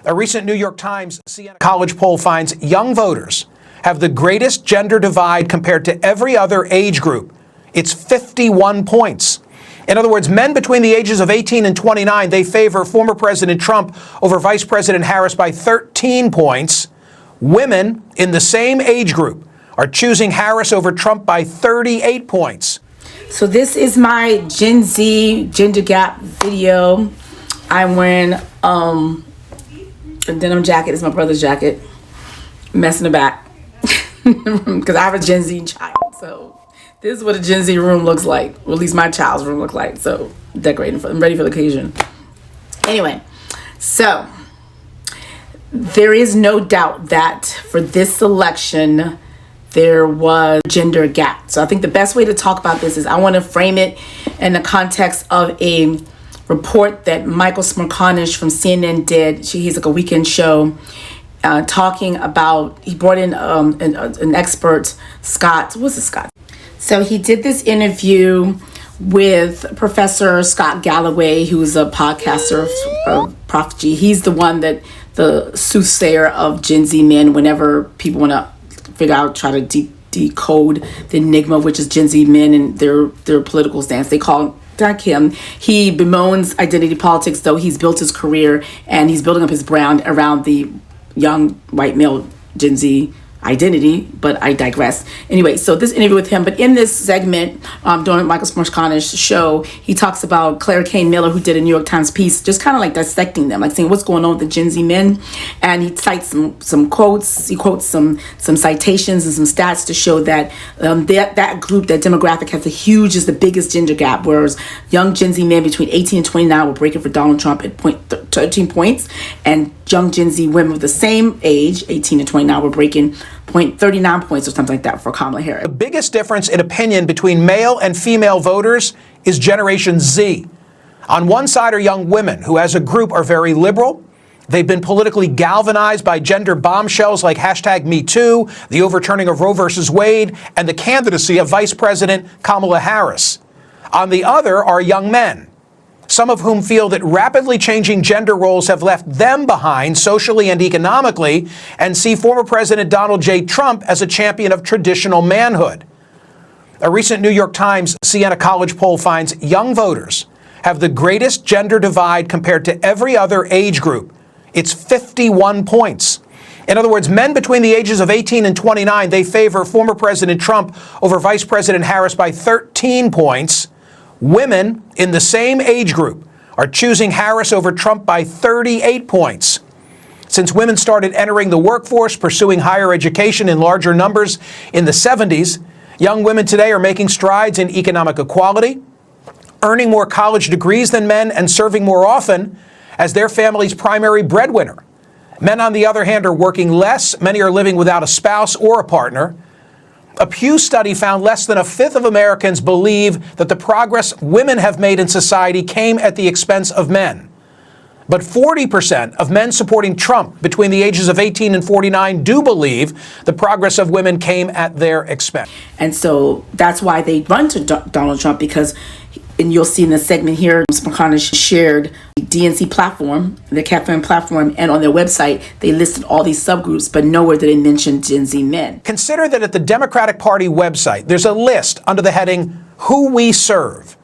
A recent New York Times CNN college poll finds young voters have the greatest gender divide compared to every other age group. It's 51 points. In other words, men between the ages of 18 and 29, they favor former President Trump over Vice President Harris by 13 points. Women in the same age group are choosing Harris over Trump by 38 points. So this is my Gen Z gender gap video. I'm wearing a denim jacket. It's my brother's jacket. Mess in the back. Because I have a Gen Z child. So this is what a Gen Z room looks like. Or at least my child's room looks like. So decorating I'm ready for the occasion. Anyway, so there is no doubt that for this election, there was a gender gap. So I think the best way to talk about this is I want to frame it in the context of a report that Michael Smerconish from CNN did. He's like a weekend show talking about, he brought in an expert, Scott. So he did this interview with Professor Scott Galloway, who's a podcaster of Prof G. He's the one that the soothsayer of Gen Z Men whenever people want to figure out, try to decode the enigma, which is Gen Z Men and their political stance. They call him. He bemoans identity politics, though he's built his career and he's building up his brand around the young white male Gen Z identity, but I digress. Anyway, so this interview with him, but in this segment during Michael Smerconish's show, he talks about Claire Kane Miller, who did a New York Times piece, just kind of like dissecting them, like saying what's going on with the Gen Z men, and he cites some quotes. He quotes some citations and some stats to show that that group, that demographic, is the biggest gender gap, whereas young Gen Z men between 18 and 29 were breaking for Donald Trump at 13 points, and young Gen Z women of the same age, 18 to 29, were breaking 39 points or something like that for Kamala Harris. The biggest difference in opinion between male and female voters is Generation Z. On one side are young women who as a group are very liberal. They've been politically galvanized by gender bombshells like #MeToo, the overturning of Roe versus Wade, and the candidacy of Vice President Kamala Harris. On the other are young men, some of whom feel that rapidly changing gender roles have left them behind socially and economically, and see former President Donald J. Trump as a champion of traditional manhood. A recent New York Times Siena College poll finds young voters have the greatest gender divide compared to every other age group. It's 51 points. In other words, men between the ages of 18 and 29, they favor former President Trump over Vice President Harris by 13 points. Women in the same age group are choosing Harris over Trump by 38 points. Since women started entering the workforce, pursuing higher education in larger numbers in the 70s, young women today are making strides in economic equality, earning more college degrees than men, and serving more often as their family's primary breadwinner. Men, on the other hand, are working less. Many are living without a spouse or a partner. A Pew study found less than a fifth of Americans believe that the progress women have made in society came at the expense of men. But 40% of men supporting Trump between the ages of 18 and 49 do believe the progress of women came at their expense. And so that's why they run to Donald Trump, because, and you'll see in the segment here, Smerconish shared the DNC platform, the campaign platform, and on their website, they listed all these subgroups, but nowhere did they mention Gen Z men. Consider that at the Democratic Party website, there's a list under the heading, Who We Serve,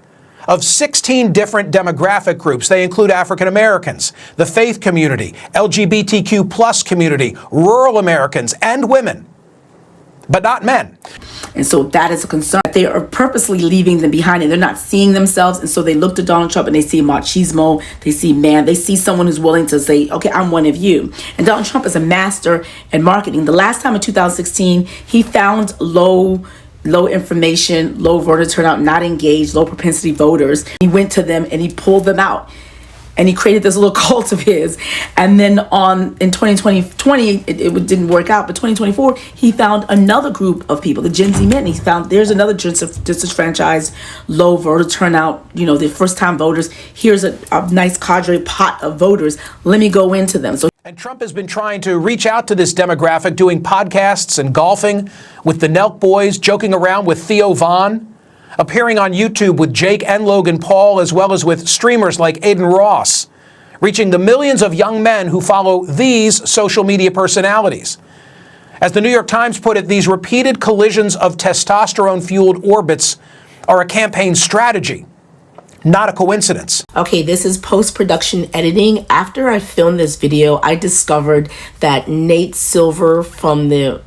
of 16 different demographic groups. They include African Americans, the faith community, LGBTQ plus community, rural Americans, and women, but not men. And so that is a concern. They are purposely leaving them behind, and they're not seeing themselves. And so they look to Donald Trump and they see machismo, they see man, they see someone who's willing to say, okay, I'm one of you. And Donald Trump is a master at marketing. The last time in 2016, he found low information, low voter turnout, not engaged, low propensity voters. He went to them and he pulled them out. And he created this little cult of his. And then in 2020, it didn't work out. But 2024, he found another group of people, the Gen Z men. He found there's another disenfranchised, low voter turnout, the first-time voters. Here's a nice cadre pot of voters. Let me go into them. And Trump has been trying to reach out to this demographic, doing podcasts and golfing with the Nelk Boys, joking around with Theo Von, appearing on YouTube with Jake and Logan Paul, as well as with streamers like Aiden Ross, reaching the millions of young men who follow these social media personalities. As the New York Times put it, these repeated collisions of testosterone-fueled orbits are a campaign strategy, not a coincidence. Okay, this is post-production editing. After I filmed this video, I discovered that Nate Silver from the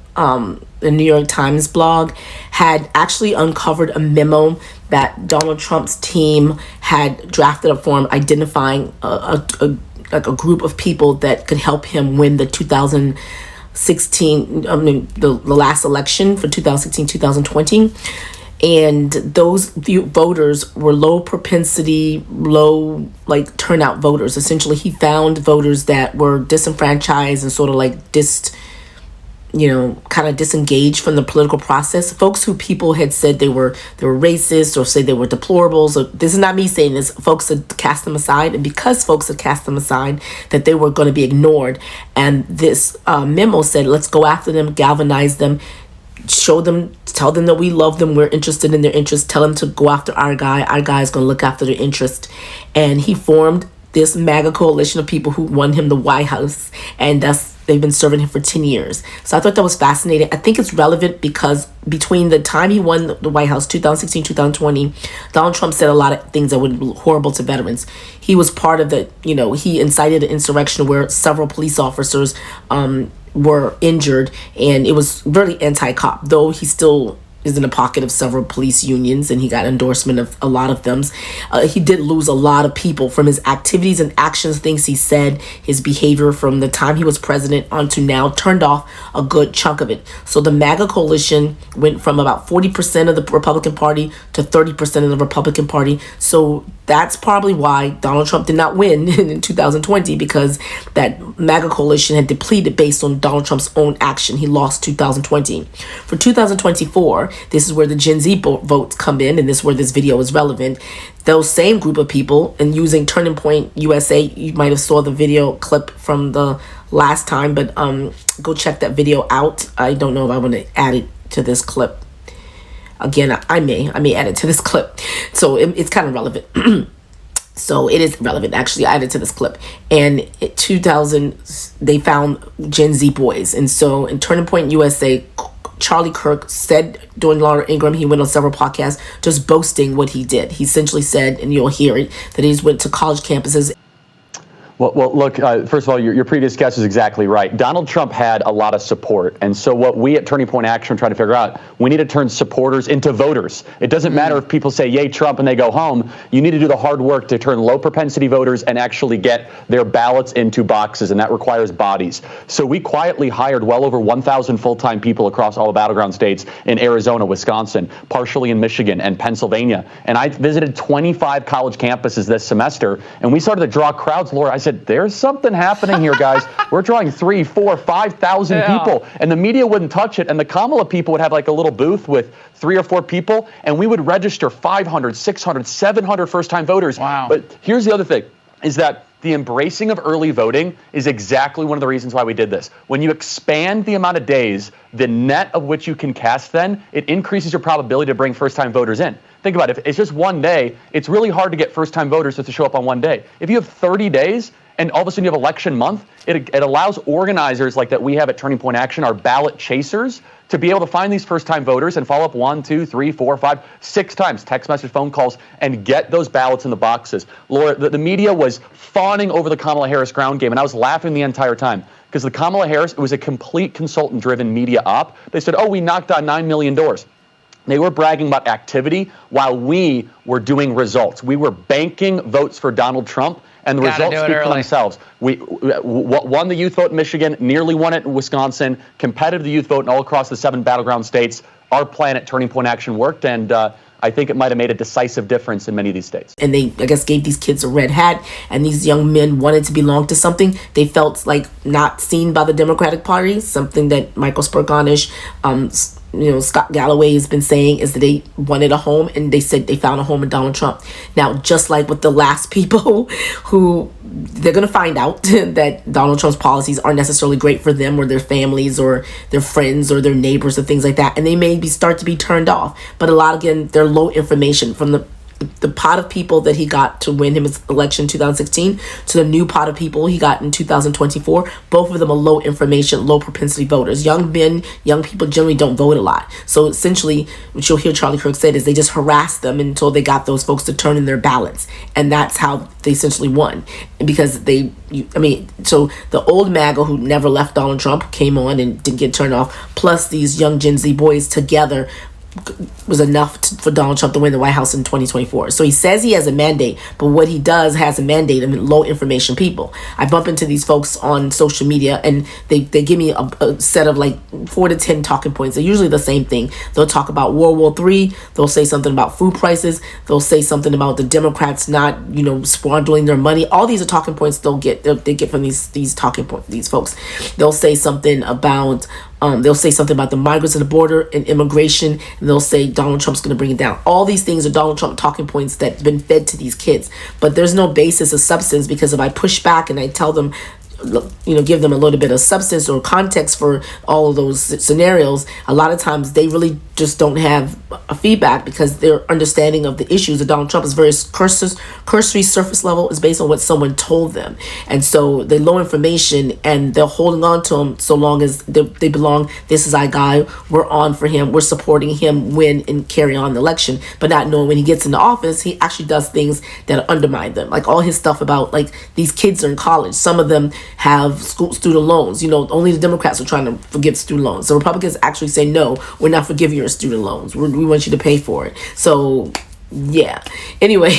New York Times blog had actually uncovered a memo that Donald Trump's team had drafted up for him, identifying a group of people that could help him win the 2016, the last election for 2016-2020. And those voters were low propensity, low turnout voters. Essentially, he found voters that were disenfranchised and sort of kind of disengaged from the political process. Folks who people had said they were racist or say they were deplorables. Or, this is not me saying this. Folks had cast them aside, and because folks had cast them aside, that they were going to be ignored. And this memo said, let's go after them, galvanize them, show them, tell them that we love them, we're interested in their interests, tell them to go after our guy is going to look after their interest. And he formed this MAGA coalition of people who won him the White House, and they've been serving him for 10 years. So I thought that was fascinating. I think it's relevant because between the time he won the White House, 2016, 2020, Donald Trump said a lot of things that were horrible to veterans. He was part of he incited an insurrection where several police officers were injured, and it was really anti-cop, though he still is in the pocket of several police unions, and he got endorsement of a lot of them. He did lose a lot of people from his activities and actions, things he said, his behavior from the time he was president on to now turned off a good chunk of it. So the MAGA coalition went from about 40% of the Republican Party to 30% of the Republican Party. So that's probably why Donald Trump did not win in 2020, because that MAGA coalition had depleted based on Donald Trump's own action. He lost 2020. For 2024, this is where the Gen Z votes come in, and this is where this video is relevant. Those same group of people, and using Turning Point USA, you might have saw the video clip from the last time, but go check that video out. I don't know if I want to add it to this clip. Again, I may add it to this clip. So it's kind of relevant. So it is relevant, actually. I added to this clip. And in 2000, they found Gen Z boys. And so in Turning Point USA, Charlie Kirk said during Laura Ingraham, he went on several podcasts just boasting what he did. He essentially said, and you'll hear it, that he went to college campuses. Well, look, first of all, your previous guess is exactly right. Donald Trump had a lot of support. And so what we at Turning Point Action are trying to figure out, we need to turn supporters into voters. It doesn't matter if people say, yay, Trump, and they go home. You need to do the hard work to turn low propensity voters and actually get their ballots into boxes, and that requires bodies. So we quietly hired well over 1,000 full-time people across all the battleground states in Arizona, Wisconsin, partially in Michigan and Pennsylvania. And I visited 25 college campuses this semester, and we started to draw crowds. Laura, I said, there's something happening here, guys. We're drawing 3,000, 4,000, 5,000 people, and the media wouldn't touch it. And the Kamala people would have like a little booth with 3 or 4 people, and we would register 500, 600, 700 first-time voters. Wow. But here's the other thing, is that the embracing of early voting is exactly one of the reasons why we did this. When you expand the amount of days, the net of which you can cast then, it increases your probability to bring first-time voters in. Think about it. If it's just one day, it's really hard to get first-time voters just to show up on one day. If you have 30 days, and all of a sudden you have election month, it allows organizers like that we have at Turning Point Action, our ballot chasers, to be able to find these first-time voters and follow up 1, 2, 3, 4, 5, 6 times, text message, phone calls, and get those ballots in the boxes. Laura, the media was fawning over the Kamala Harris ground game, and I was laughing the entire time because the Kamala Harris, it was a complete consultant-driven media op. They said, oh, we knocked on 9 million doors. They were bragging about activity while we were doing results. We were banking votes for Donald Trump, and the results speak for themselves. We won the youth vote in Michigan, nearly won it in Wisconsin, competitive the youth vote in all across the 7 battleground states. Our plan at Turning Point Action worked, and I think it might have made a decisive difference in many of these states. And they, I guess, gave these kids a red hat, and these young men wanted to belong to something. They felt like not seen by the Democratic Party, something that Michael Spurgonish, Scott Galloway has been saying is that they wanted a home, and they said they found a home in Donald Trump. Now, just like with the last people who they're going to find out that Donald Trump's policies aren't necessarily great for them or their families or their friends or their neighbors or things like that. And they maybe start to be turned off. But a lot, again, they're low information from the the pot of people that he got to win him his election in 2016 to the new pot of people he got in 2024, both of them are low information, low propensity voters. Young men, young people generally don't vote a lot. So essentially, what you'll hear Charlie Kirk said is they just harassed them until they got those folks to turn in their ballots. And that's how they essentially won. Because so the old Maga who never left Donald Trump came on and didn't get turned off, plus these young Gen Z boys together was enough for Donald Trump to win the White House in 2024. So he says he has a mandate, but what he does has a mandate of low information people. I bump into these folks on social media and they give me a set of like 4 to 10 talking points. They're usually the same thing. They'll talk about World War III. They'll say something about food prices. They'll say something about the Democrats not, squandering their money. All these are talking points they get from these talking points, these folks. They'll say something about the migrants at the border and immigration, and they'll say Donald Trump's going to bring it down. All these things are Donald Trump talking points that's been fed to these kids. But there's no basis of substance, because if I push back and I tell them, give them a little bit of substance or context for all of those scenarios, a lot of times they really just don't have a feedback, because their understanding of the issues of Donald Trump is very cursory, surface level, is based on what someone told them. And so they're low information and they're holding on to him so long as they belong. This is our guy. We're on for him. We're supporting him win and carry on the election, but not knowing when he gets into office, he actually does things that undermine them. Like all his stuff about like these kids are in college. Some of them have student loans. Only the Democrats are trying to forgive student loans. The Republicans actually say, no, we're not forgiving your student loans. We want you to pay for it. So, yeah. Anyway,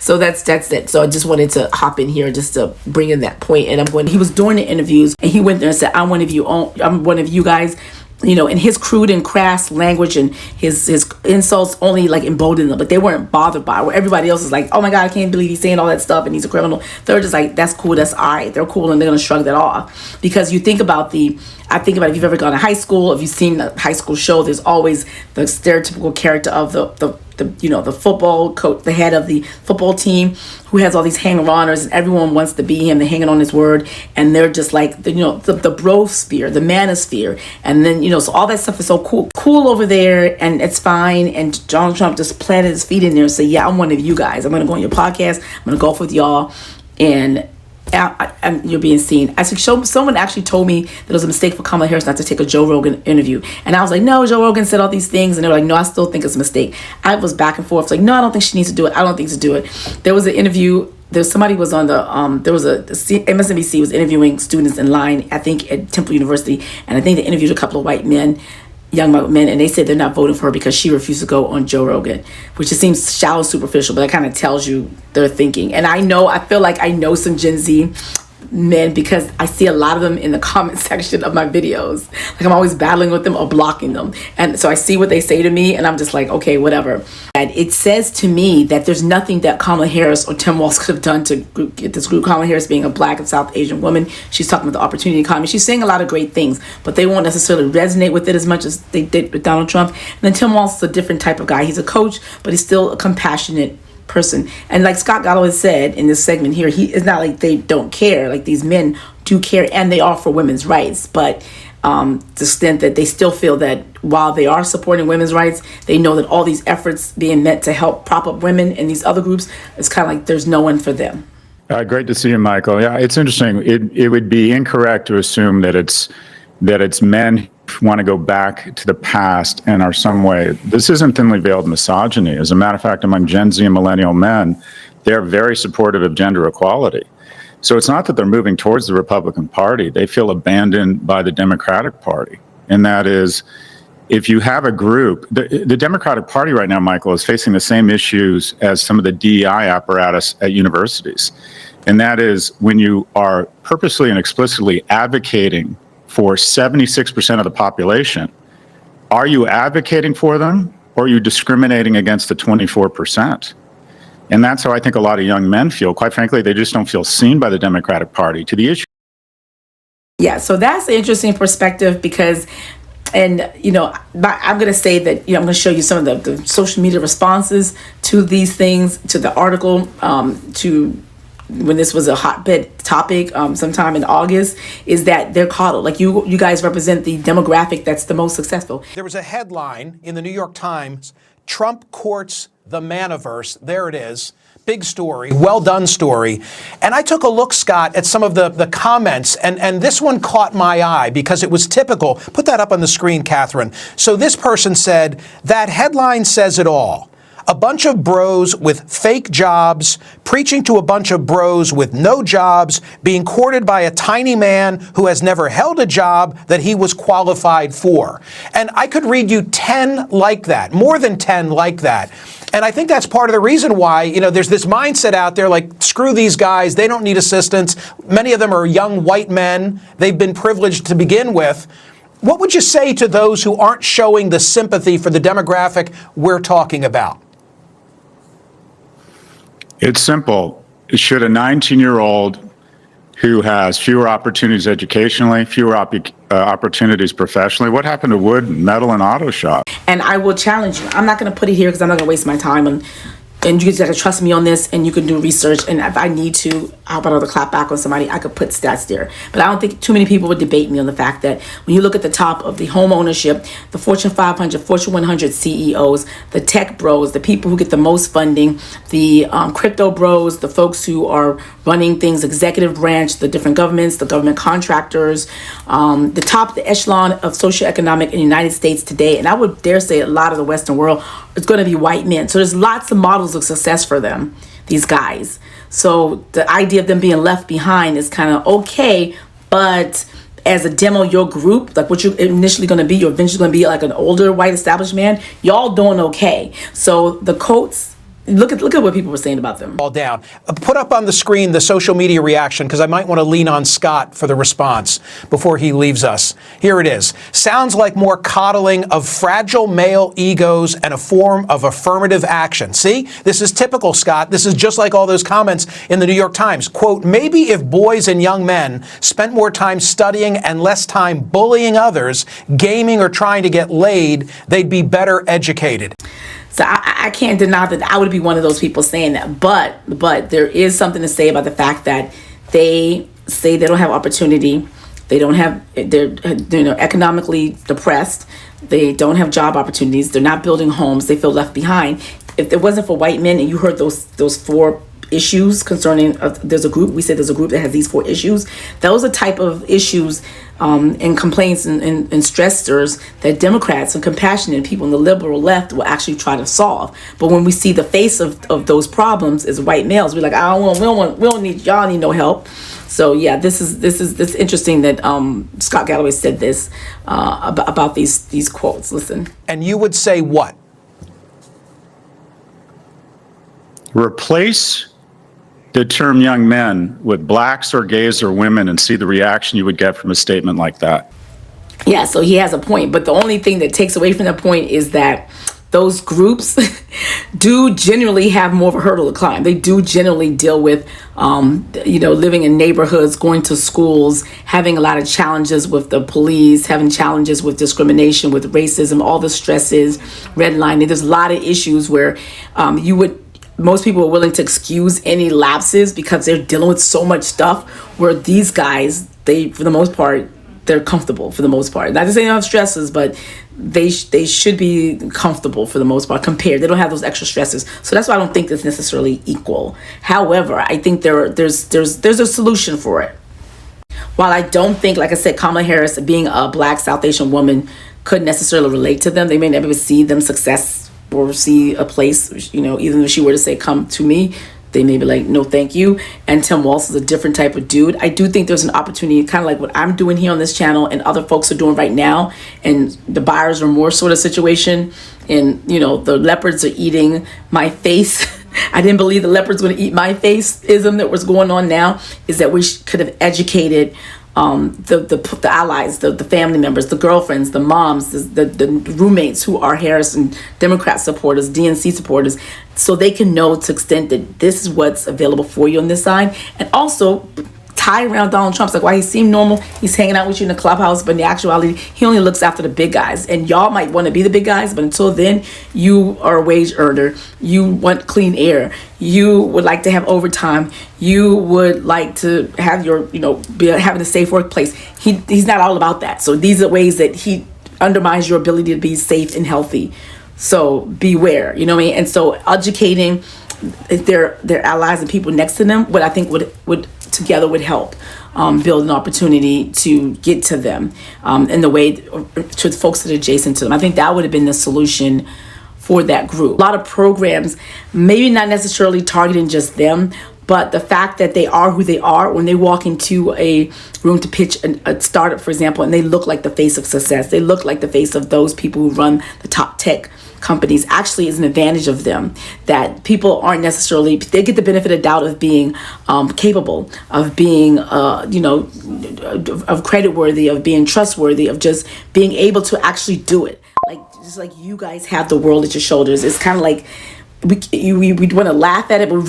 so that's it. So I just wanted to hop in here just to bring in that point. And he was doing the interviews and he went there and said, I'm one of you guys. And his crude and crass language and his insults only like emboldened them, but they weren't bothered by it. Where everybody else is like, oh my God, I can't believe he's saying all that stuff and he's a criminal. They're just like, that's cool, that's all right. They're cool and they're gonna shrug that off. Because I think about if you've ever gone to high school, if you've seen a high school show, there's always the stereotypical character of the football coach, the head of the football team, who has all these hanger-oners, and everyone wants to be him. They're hanging on his word, and they're just like the brosphere, the manosphere, and then so all that stuff is so cool over there, and it's fine. And Donald Trump just planted his feet in there and said, "Yeah, I'm one of you guys. I'm gonna go on your podcast. I'm gonna golf with y'all, and you're being seen." I said, someone actually told me that it was a mistake for Kamala Harris not to take a Joe Rogan interview. And I was like, no, Joe Rogan said all these things. And they were like, no, I still think it's a mistake. I was back and forth. Like, no, I don't think she needs to do it. I don't think to do it. There was an interview. Somebody was on MSNBC was interviewing students in line, I think at Temple University. And I think they interviewed a couple of young white men, and they said they're not voting for her because she refused to go on Joe Rogan, which just seems shallow, superficial, but that kind of tells you their thinking. And I feel like I know some Gen Z men because I see a lot of them in the comment section of my videos. Like I'm always battling with them or blocking them. And so I see what they say to me and I'm just like, okay, whatever. And it says to me that there's nothing that Kamala Harris or Tim Walz could have done to get this group. Kamala Harris being a Black and South Asian woman, she's talking about the opportunity economy. She's saying a lot of great things, but they won't necessarily resonate with it as much as they did with Donald Trump. And then Tim Walz is a different type of guy. He's a coach, but he's still a compassionate person. And like Scott Galloway said in this segment here, it's not like they don't care. Like these men do care and they are for women's rights, but to the extent that they still feel that while they are supporting women's rights, they know that all these efforts being meant to help prop up women and these other groups, it's kind of like there's no one for them. Great to see you, Michael. Yeah, it's interesting. It would be incorrect to assume that it's men who want to go back to the past and are some way. This isn't thinly veiled misogyny. As a matter of fact, among Gen Z and millennial men, they're very supportive of gender equality. So it's not that they're moving towards the Republican Party. They feel abandoned by the Democratic Party. And that is, if you have a group, the Democratic Party right now, Michael, is facing the same issues as some of the DEI apparatus at universities. And that is when you are purposely and explicitly advocating for 76% of the population, are you advocating for them or are you discriminating against the 24%? And that's how I think a lot of young men feel. Quite frankly, they just don't feel seen by the Democratic Party to the issue. Yeah, so that's an interesting perspective because, and I'm going to say that, I'm going to show you some of the social media responses to these things, to the article, to when this was a hotbed topic sometime in August, is that they're coddled. Like you guys represent the demographic that's the most successful. There was a headline in the New York Times Trump courts the Maniverse. There it is. Big story, well done story. And I took a look, Scott, at some of the comments, and this one caught my eye because it was typical. Put that up on the screen, Catherine. So this person said, that headline says it all. A bunch of bros with fake jobs, preaching to a bunch of bros with no jobs, being courted by a tiny man who has never held a job that he was qualified for. And I could read you 10 like that, more than 10 like that. And I think that's part of the reason why, there's this mindset out there like, screw these guys, they don't need assistance. Many of them are young white men. They've been privileged to begin with. What would you say to those who aren't showing the sympathy for the demographic we're talking about? It's simple. Should a 19-year-old who has fewer opportunities educationally, fewer opportunities professionally, what happened to wood, metal, and auto shop? And I will challenge you. I'm not going to put it here because I'm not going to waste my time. And you just got to trust me on this, and you can do research. And if I need to, how about I'll clap back on somebody, I could put stats there. But I don't think too many people would debate me on the fact that when you look at the top of the home ownership, the Fortune 500, Fortune 100 CEOs, the tech bros, the people who get the most funding, the crypto bros, the folks who are running things, executive branch, the different governments, the government contractors, the echelon of socioeconomic in the United States today, and I would dare say a lot of the Western world, is going to be white men. So there's lots of models of success for them, these guys. So the idea of them being left behind is kind of okay, but as a demo, your group, like what you're initially going to be, you're eventually going to be like an older white established man, y'all doing okay. So the quotes, look at what people were saying about them. All down. Put up on the screen the social media reaction, because I might want to lean on Scott for the response before he leaves us. Here it is. Sounds like more coddling of fragile male egos and a form of affirmative action. See, this is typical, Scott. This is just like all those comments in the New York Times. Quote, maybe if boys and young men spent more time studying and less time bullying others, gaming or trying to get laid, they'd be better educated. So I can't deny that I would be one of those people saying that, but there is something to say about the fact that they say they don't have opportunity, they're economically depressed, they don't have job opportunities, they're not building homes, they feel left behind. If it wasn't for white men, and you heard those four issues concerning, there's a group that has these 4 issues, those are type of issues and complaints and stressors that Democrats and compassionate people in the liberal left will actually try to solve. But when we see the face of those problems as white males, we're like, we don't need y'all, need no help. So yeah, this is interesting that Scott Galloway said this about these quotes. Listen. And you would say what? Replace the term young men with blacks or gays or women and see the reaction you would get from a statement like that. Yeah, so he has a point. But the only thing that takes away from that point is that those groups do generally have more of a hurdle to climb. They do generally deal with, living in neighborhoods, going to schools, having a lot of challenges with the police, having challenges with discrimination, with racism, all the stresses, redlining. There's a lot of issues where most people are willing to excuse any lapses because they're dealing with so much stuff, where these guys, for the most part, they're comfortable for the most part. Not to say they don't have stresses, but they should be comfortable for the most part compared. They don't have those extra stresses. So that's why I don't think it's necessarily equal. However, I think there's a solution for it. While I don't think, like I said, Kamala Harris being a Black South Asian woman could necessarily relate to them. They may never see them success or see a place, even if she were to say, come to me, they may be like, no, thank you. And Tim Walz is a different type of dude. I do think there's an opportunity, kind of like what I'm doing here on this channel and other folks are doing right now. And the buyer's remorse sort of situation. And, the leopards are eating my face. I didn't believe the leopard's going to eat my face-ism that was going on now, is that we could have educated the allies, the family members, the girlfriends, the moms, the roommates who are Harris and Democrat supporters, DNC supporters, so they can know to extent that this is what's available for you on this side. And also tie around Donald Trump's like, why he seemed normal, he's hanging out with you in the clubhouse, but in actuality, he only looks after the big guys. And y'all might want to be the big guys, but until then, you are a wage earner. You want clean air. You would like to have overtime. You would like to have your, having a safe workplace. He's not all about that. So these are ways that he undermines your ability to be safe and healthy So beware, you know what I mean? And so educating their allies and people next to them, what I think would together would help build an opportunity to get to them in the way to the folks that are adjacent to them. I think that would have been the solution for that group. A lot of programs, maybe not necessarily targeting just them, but the fact that they are who they are, when they walk into a room to pitch a startup, for example, and they look like the face of success, they look like the face of those people who run the top tech companies, actually is an advantage of them, that people aren't necessarily, they get the benefit of doubt of being capable, of being, of credit worthy, of being trustworthy, of just being able to actually do it. Like, just like you guys have the world at your shoulders. It's kind of like, we want to laugh at it, but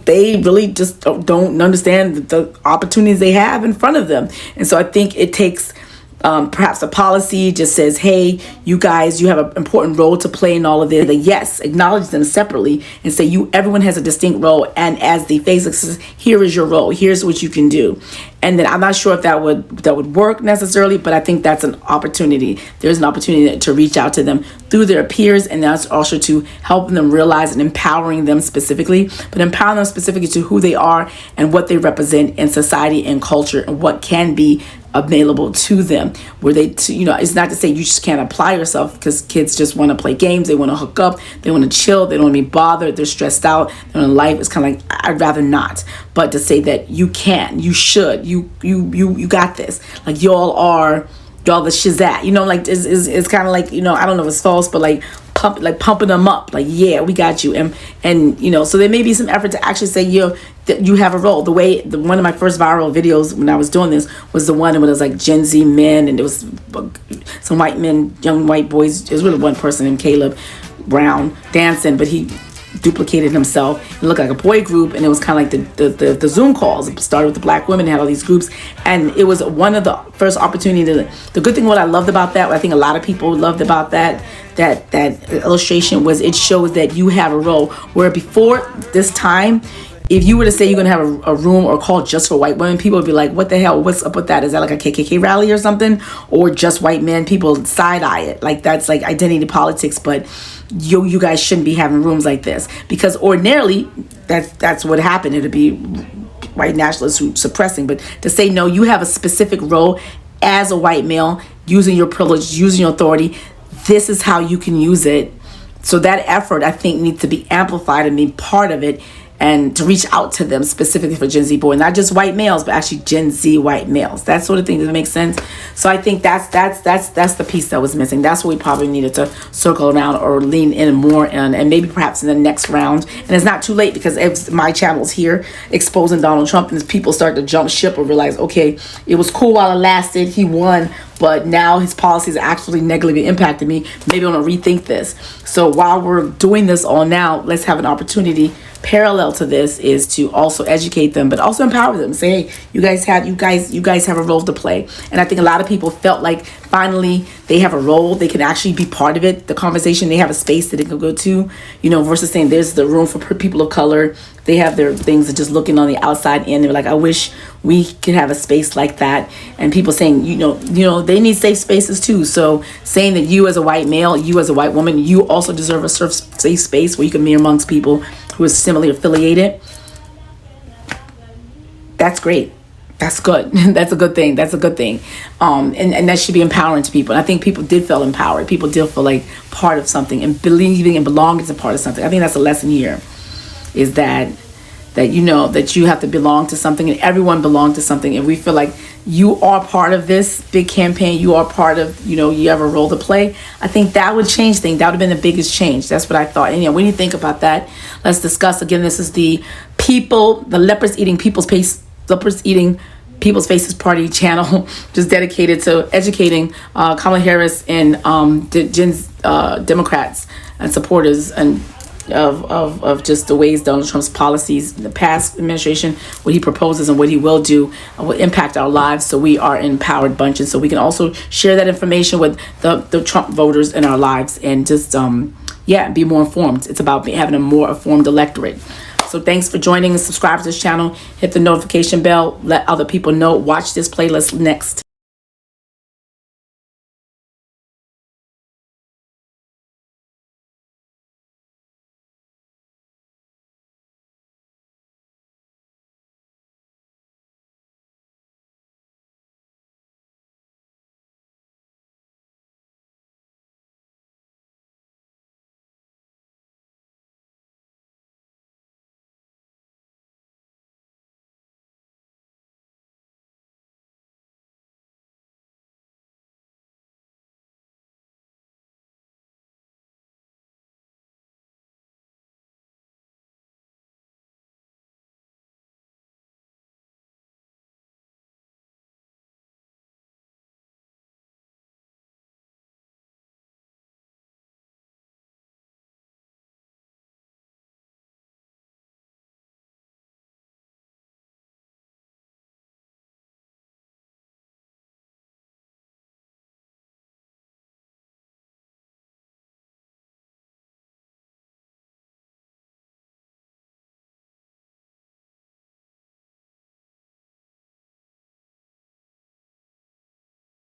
they really just don't understand the opportunities they have in front of them. And so I think it takes perhaps a policy just says, hey, you guys, you have an important role to play in all of this. Yes, acknowledge them separately and say everyone has a distinct role, and as the face says, here is your role, here's what you can do. And then I'm not sure if that would work necessarily, but I think that's an opportunity. There's an opportunity to reach out to them through their peers, and that's also to help them realize and empowering them specifically, but empowering them specifically to who they are and what they represent in society and culture and what can be available to them, where it's not to say you just can't apply yourself, because kids just want to play games, they want to hook up, they want to chill, they don't want to be bothered, they're stressed out, they're in life. It's kind of like, I'd rather not, but to say that you can, you should, you got this, like y'all the shizat, like it's kind of like, I don't know if it's false, but like pumping them up, like, yeah, we got you. And so there may be some effort to actually say, that you have a role. One of my first viral videos when I was doing this was the one that was like Gen Z Men, and it was some white men, young white boys. It was really one person named Caleb Brown dancing, but he duplicated himself. It looked like a boy group, and it was kind of like the Zoom calls. It started with the black women, had all these groups, and it was one of the first opportunities. The good thing, what I loved about that, what I think a lot of people loved about that illustration, was it shows that you have a role, where before this time, if you were to say you're going to have a room or call just for white women, people would be like, what the hell? What's up with that? Is that like a KKK rally or something? Or just white men? People side-eye it. Like, that's like identity politics, but you guys shouldn't be having rooms like this. Because ordinarily, that's what happened. It'd be white nationalists who suppressing. But to say, no, you have a specific role as a white male, using your privilege, using your authority, this is how you can use it. So that effort, I think, needs to be amplified and be part of it, and to reach out to them specifically for Gen Z boys, not just white males, but actually Gen Z white males. That sort of thing. Does it make sense? So I think that's the piece that was missing. That's what we probably needed to circle around or lean in more in, and maybe perhaps in the next round. And it's not too late, because if my channel's here exposing Donald Trump, and people start to jump ship or realize, okay, it was cool while it lasted, he won, but now his policies actually negatively impacted me. Maybe I want to rethink this. So while we're doing this all now, let's have an opportunity parallel to this is to also educate them, but also empower them. Say, hey, you guys have a role to play. And I think a lot of people felt like finally they have a role, they can actually be part of it, the conversation, they have a space that they can go to, versus saying there's the room for people of color. They have their things of just looking on the outside in. They're like, I wish we could have a space like that. And people saying, they need safe spaces too. So saying that you as a white male, you as a white woman, you also deserve a safe space where you can be amongst people who are similarly affiliated. That's great. That's good. That's a good thing. That's a good thing. And that should be empowering to people. And I think people did feel empowered. People did feel like part of something, and believing and belonging to part of something. I think that's a lesson here, is that you have to belong to something, and everyone belongs to something. And we feel like you are part of this big campaign. You are part of, you have a role to play. I think that would change things. That would have been the biggest change. That's what I thought. And when you think about that, let's discuss again. This is the Leopards Eating People's Faces Party channel, just dedicated to educating Kamala Harris and Democrats and supporters and of just the ways Donald Trump's policies in the past administration, what he proposes and what he will do will impact our lives. So we are an empowered bunch, and so we can also share that information with the Trump voters in our lives, and just be more informed. It's about having a more informed electorate. So thanks for joining. Subscribe to this channel, hit the notification bell, let other people know, watch this playlist next.